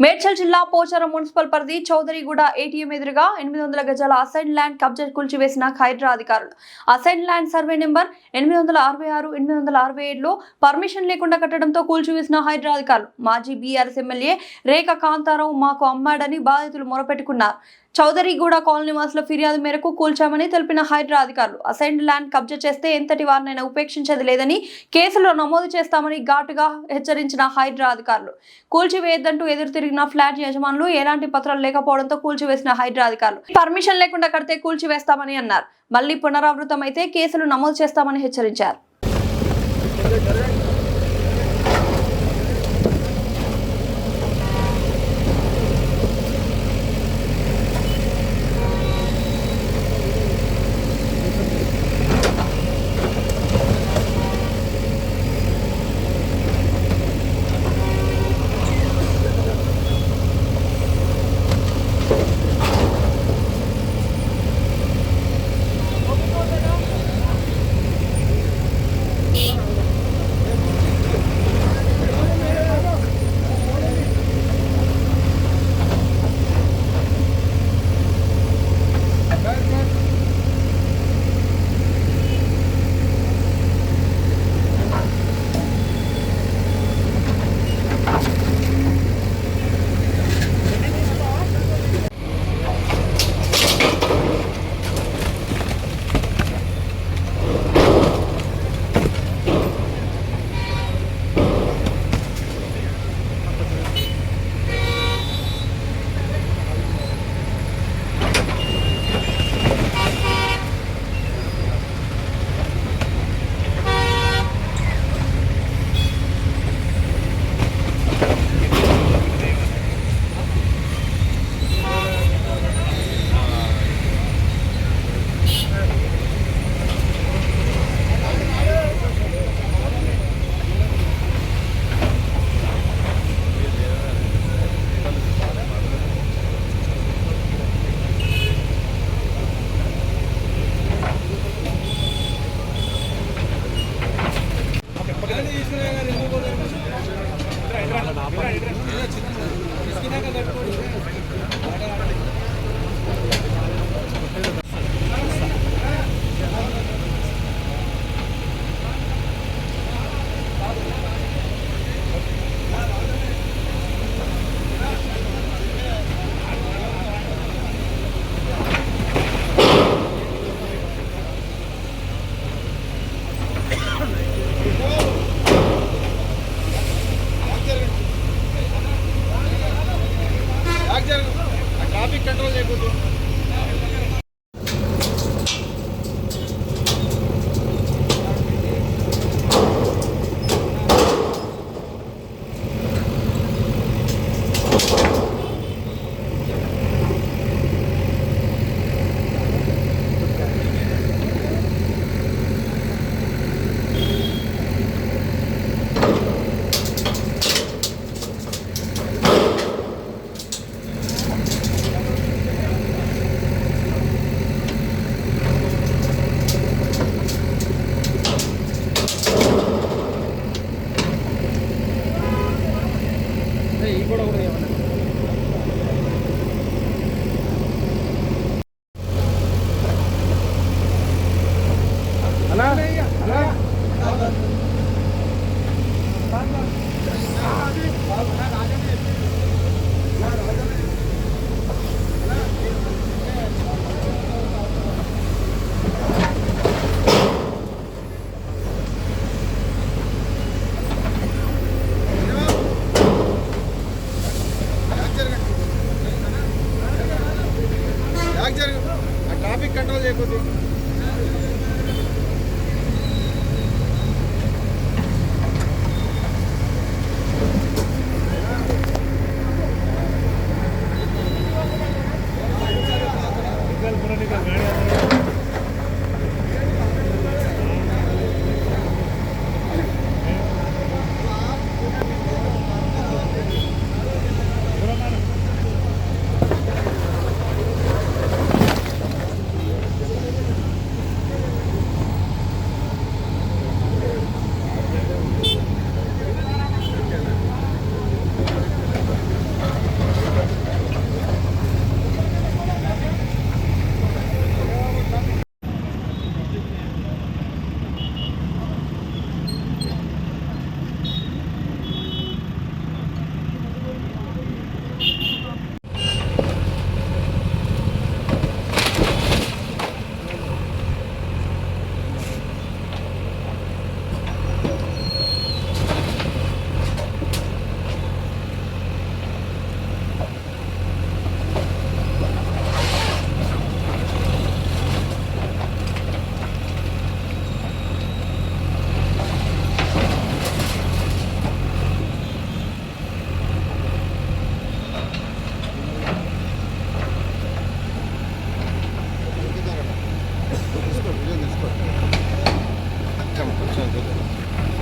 మేడ్చల్ జిల్లా పోచారం మున్సిపల్ పరిధి చౌదరిగూడ ఏటీఎం ఎదురుగా 800 గజాల అసైన్ ల్యాండ్ కబ్జా కూల్చివేసిన హైడ్రా అధికారులు. అసైన్ ల్యాండ్ సర్వే నెంబర్ 866, 867లో పర్మిషన్ లేకుండా కట్టడంతో కూల్చివేసిన హైడ్రా అధికారులు. మాజీ బీఆర్ఎస్ ఎమ్మెల్యే రేఖ కాంతారావు మాకు అమ్మాడని బాధితులు మొరపెట్టుకున్నారు. చౌదరిగూడ కాలనీ వాసుల ఫిర్యాదు మేరకు కూల్చామని తెలిపిన హైడ్రా అధికారులు అసైన్ ల్యాండ్ కబ్జా చేస్తే ఎంతటి వారినైనా ఉపేక్షించేది లేదని, కేసులో నమోదు చేస్తామని ఘాటుగా హెచ్చరించిన హైడ్రా అధికారులు. కూల్చివేయద్దంటూ ఎదురు తిరిగిన ఫ్లాట్ యజమానులు ఎలాంటి పత్రాలు లేకపోవడంతో కూల్చివేసిన హైడ్రా అధికారులు పర్మిషన్ లేకుండా కడితే కూల్చివేస్తామని అన్నారు. మళ్లీ పునరావృతమైతే కేసులు నమోదు చేస్తామని హెచ్చరించారు. ట్రాఫిక్ కంట్రోల్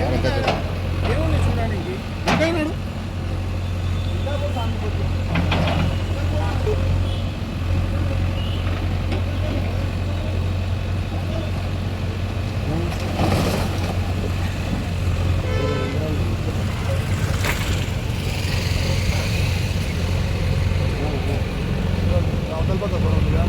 ఏముంది చూడడానికి ఇంకైనాడు అవతల పక్క చూడండిగా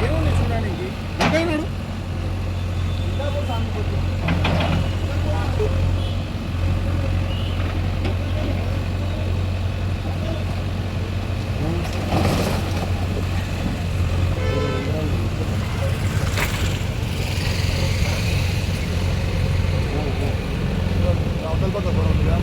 ఏముంది చూడడానికి ఇంకైనాడు అవతల పక్క చూడండిగా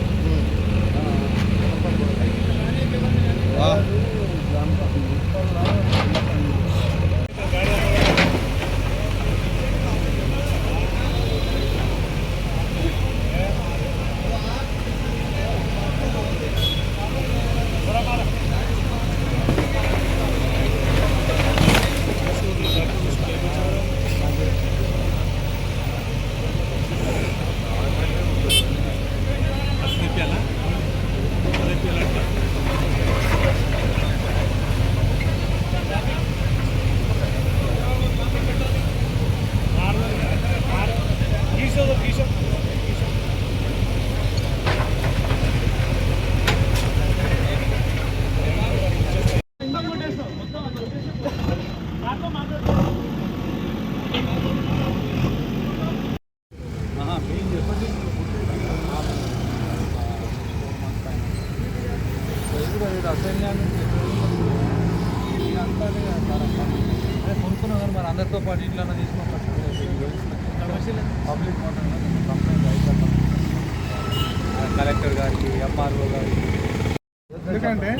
కొనుక్కున్నా కానీ మరి అందరితో పాటు ఇట్లా తీసుకుని పబ్లిక్ కంప్లైంట్ కలెక్టర్ గారికి ఎంఆర్ఓ గారికి. ఎందుకంటే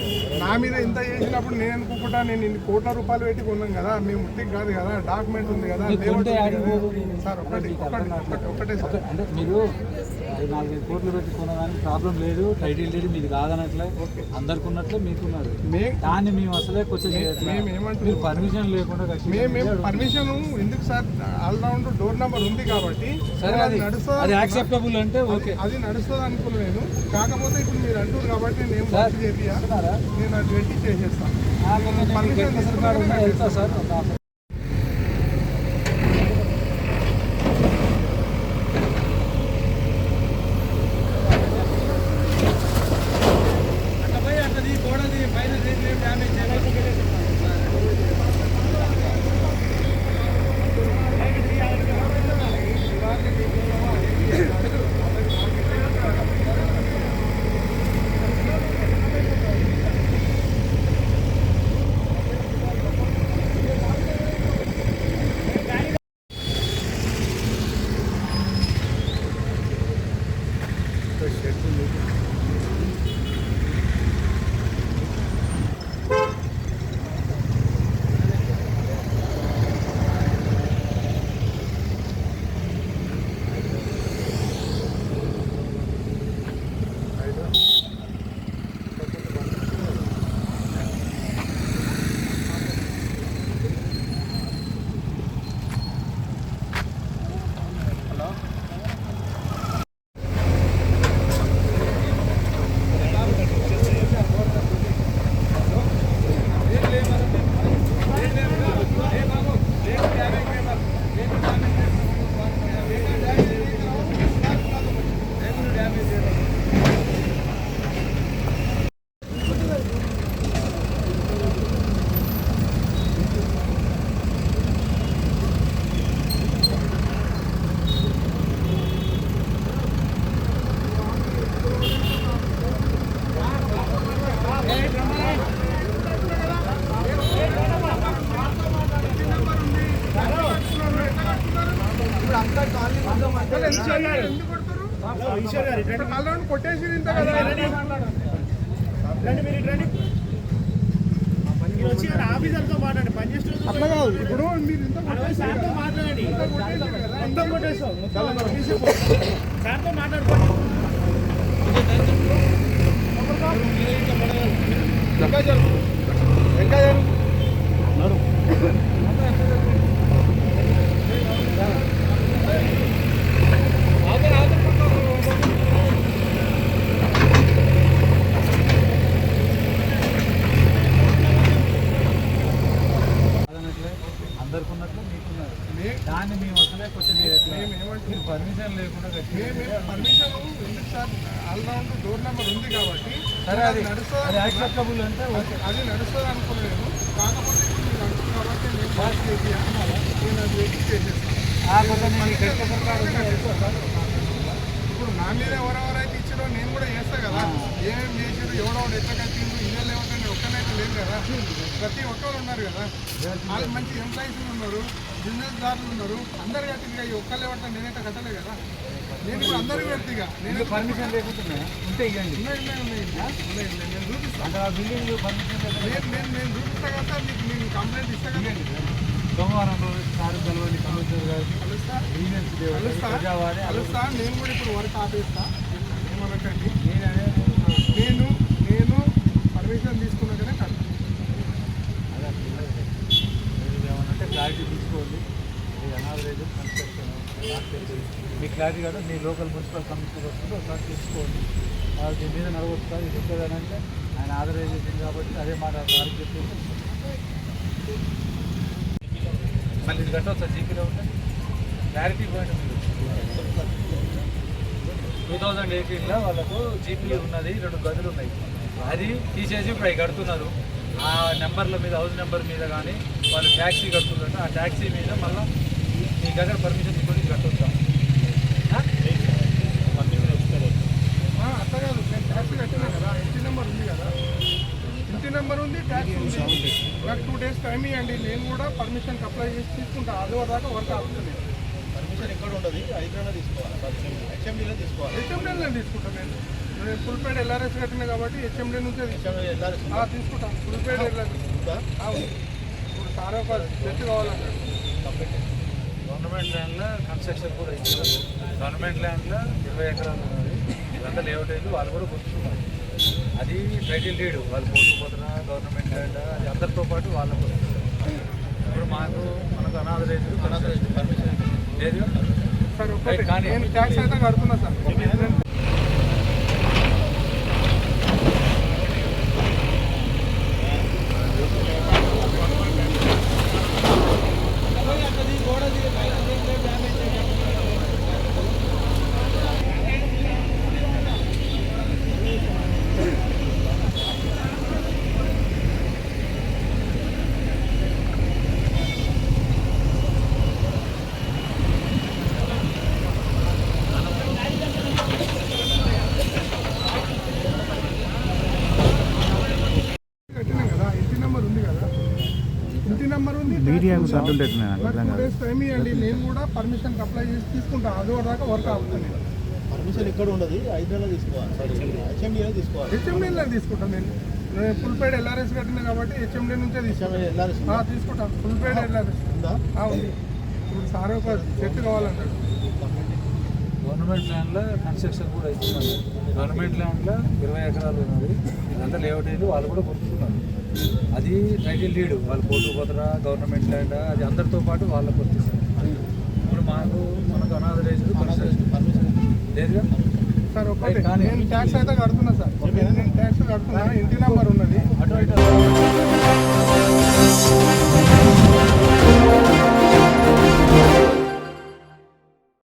నా మీద ఇంత చేసినప్పుడు నేను అనుకుంటా నేను ఇన్ని కోట్ల రూపాయలు పెట్టి కొన్నాం కదా మేము ముట్టికి కాదు కదా డాక్యుమెంట్ ఉంది కదా సార్ ఒకటే సార్ అంటే మీరు 4-5 కోట్లు పెట్టి కొనడానికి ప్రాబ్లం లేదు, టైటిల్ లేదు, మీది కాదనట్లే అందరికి ఉన్నట్లే మీకున్నారు. దాన్ని మేము అసలే కొంచెం మీరు పర్మిషన్ లేకుండా మేము పర్మిషన్ ఎందుకు సార్ ఆల్రౌండ్ డోర్ నెంబర్ ఉంది కాబట్టి సరే అది నడుస్తుంది, అది యాక్సెప్టబుల్ అంటే ఓకే, అది నడుస్తుంది అనుకున్నాను నేను. కాకపోతే ఇప్పుడు మీరు అంటున్నారు కాబట్టి నేను నేను అది పెట్టి చేసేస్తాను. వెళ్తా సార్. ఎందుకు కొడతారు? ఆల్రౌండ్ కొట్టేసి ఇంత కదా. ఆఫీసర్తో మాట్లాడి పనిచేస్తూ అట్లా కాదు, ఇప్పుడు మీరు ఇంత సార్తో మాట్లాడండి. మొత్తం కొట్టేస్తాం, సార్తో మాట్లాడుకోండి. అందరికి ఉన్నట్లు మీకున్నారు. దాన్ని మేము అసలే కొంచెం మీరు పర్మిషన్ లేకుండా పర్మిషన్ ఎందుకు సార్? ఆల్రౌండ్ డోర్ నెంబర్ ఉంది కాబట్టి సరే, అది నడుస్తుంది, యాక్సెప్టబుల్ అంటే అది నడుస్తుంది అనుకోలేదు. కాకపోతే ఇప్పుడు మీరు నడుస్తుంది కాబట్టి నేను పాస్ చేసి నేను అది వెయిట్ చేసేస్తాను. ఇప్పుడు నా మీద ఎవరెవరైతే ఇచ్చారో నేను కూడా చేస్తా కదా. ఏమేమి చేసారు, ఎవడో ఎట్లా కట్టిండు, ఇదే లేవకండి ఒక్కనైతే లేదు కదా. ప్రతి ఒక్కరు ఉన్నారు కదా, వాళ్ళు మంచి ఎంప్లాయీస్ ఉన్నారు, బిజినెస్ దారులు ఉన్నారు, అందరు కట్టింది. ఒక్కరు లేవటం నేనైతే కట్టలే కదా. నేను ఇప్పుడు అందరూ పెడతాగా. నేను పర్మిషన్ లేకుండా ఉంటే ఇవ్వండి. నేను చూపిస్తాను. అంటే ఆ బిల్డింగ్ పర్మిషన్ నేను చూపిస్తా కదా సార్. మీకు నేను కంప్లైంట్ ఇస్తా కదా. సోమవారం రోజు సార్ గెలవాలి కమిషనర్ గారికి కలుస్తా. నేను కూడా ఇప్పుడు వర్క్ ఆపేస్తా. ఏమనకండి. నేను పర్మిషన్ తీసుకున్నాకనే కట్టాను. ఏమనంటే క్లారిటీ తీసుకోండి. మీ అనాథరైజ్ కన్స్ట్రక్షన్ మీ క్లారిటీ కాదు. మీ లోకల్ మున్సిపల్ కమిషనర్ వస్తుంది, ఒకసారి తీసుకోండి. దీని మీద నడవచ్చు. ఇది చెప్పేదానంటే ఆయన ఆథరైజ్ చేసింది కాబట్టి అదే మాట వారికి చెప్పేసి మళ్ళీ ఇది కట్టవచ్చు. జీపీలో ఉంటే క్లారిటీ పాయింట్ ఉంది. 2018లో వాళ్ళకు జీపీ ఉన్నది, 2 గదులు ఉన్నాయి. అది తీసేసి ఇప్పుడు అవి కడుతున్నారు. ఆ నెంబర్ల మీద, హౌస్ నెంబర్ మీద కానీ వాళ్ళు ట్యాక్సీ కడుతుందంటే ఆ ట్యాక్సీ మీద మళ్ళీ మీ దగ్గర పర్మిషన్ తీసుకొని కట్టుకుంటాం. అట్లా కాదు, నేను ట్యాక్సీ కట్టినా కదా. ఇంటి నెంబర్ ఉంది కదా, ఇంటి నెంబర్ ఉంది, ట్యాక్సీ ఉంది. నాకు 2 days టైం ఇవ్వండి. నేను కూడా పర్మిషన్కి అప్లై చేసి తీసుకుంటా. అది దాకా వర్క్ అవుతుంది. పర్మిషన్ ఎక్కడ ఉండదు, హైదరాబాద్ తీసుకోవాలి, హెచ్ఎండీలో తీసుకోవాలి. హెచ్ఎండీలో తీసుకుంటాను. నేను ఫుల్పేడ్ ఎల్ఆర్ఎస్ కట్టినా కాబట్టి హెచ్ఎండీ నుంచే తీసుకుంటాను. ఫుల్పేడ్ ఎల్ఆర్ఎస్ ఇప్పుడు సారా ఒక చెట్టు కావాలన్నాడు. గవర్నమెంట్ ల్యాండ్లో కన్స్ట్రక్షన్ కూడా ఇచ్చారు. గవర్నమెంట్ ల్యాండ్లో 20 ఎకరాలు ఉన్నది. ఇదంతా లేఅవుట్ అయింది, వాళ్ళు కూడా గుర్తున్నారు. అది టైటిల్ డీడ్ వాళ్ళు పోతున్నా గవర్నమెంట్ ల్యాండ్, అది అందరితో పాటు వాళ్ళకు వస్తుంది. ఇప్పుడు మనకు అనాథరైజ్ పర్మిషన్ లేదు సార్. కానీ నేను ట్యాక్స్ అయితే కడుతున్నా సార్. మీడియాకు సర్దులు టైం ఇవ్వండి. నేను కూడా పర్మిషన్కి అప్లై చేసి తీసుకుంటాను. అది దాకా వర్క్ అవుతుంది. పర్మిషన్ ఎక్కడ ఉండదు, హైదరాబాద్ తీసుకోవాలి, హెచ్ఎండీలో తీసుకోవాలి. హెచ్ఎండీలో తీసుకుంటాను. నేను ఫుల్పేడ్ ఎల్ఆర్ఎస్ కట్టినా కాబట్టి హెచ్ఎండీ నుంచే తీసుకుంటాను. ఫుల్పేడ్ ఎల్ఆర్ఎస్ ఉంది. ఇప్పుడు సార్ ఒక చెట్టు కావాలన్నాడు. గవర్నమెంట్ ల్యాండ్లో కన్స్ట్రక్షన్ కూడా ఇస్తున్నారు. గవర్నమెంట్ ల్యాండ్లో 20 ఎకరాలు ఉన్నది. ఇదంతా లేఅవుట్ అయింది, వాళ్ళు కూడా గుర్తున్నారు. అది టైటిల్ డీడ్ వాళ్ళు పోతురా గవర్నమెంట్ ల్యాండ్, అది అందరితో పాటు వాళ్ళకు వస్తుంది. ఇప్పుడు మనకు అనాథరైజ్ పర్మిషన్ లేదుగా సార్. ఒకటి నేను ట్యాక్స్ అయితే కడుతున్నా సార్. నేను ట్యాక్స్ కడుతున్నా. ఇంటి నెంబర్ ఉన్నది. అటు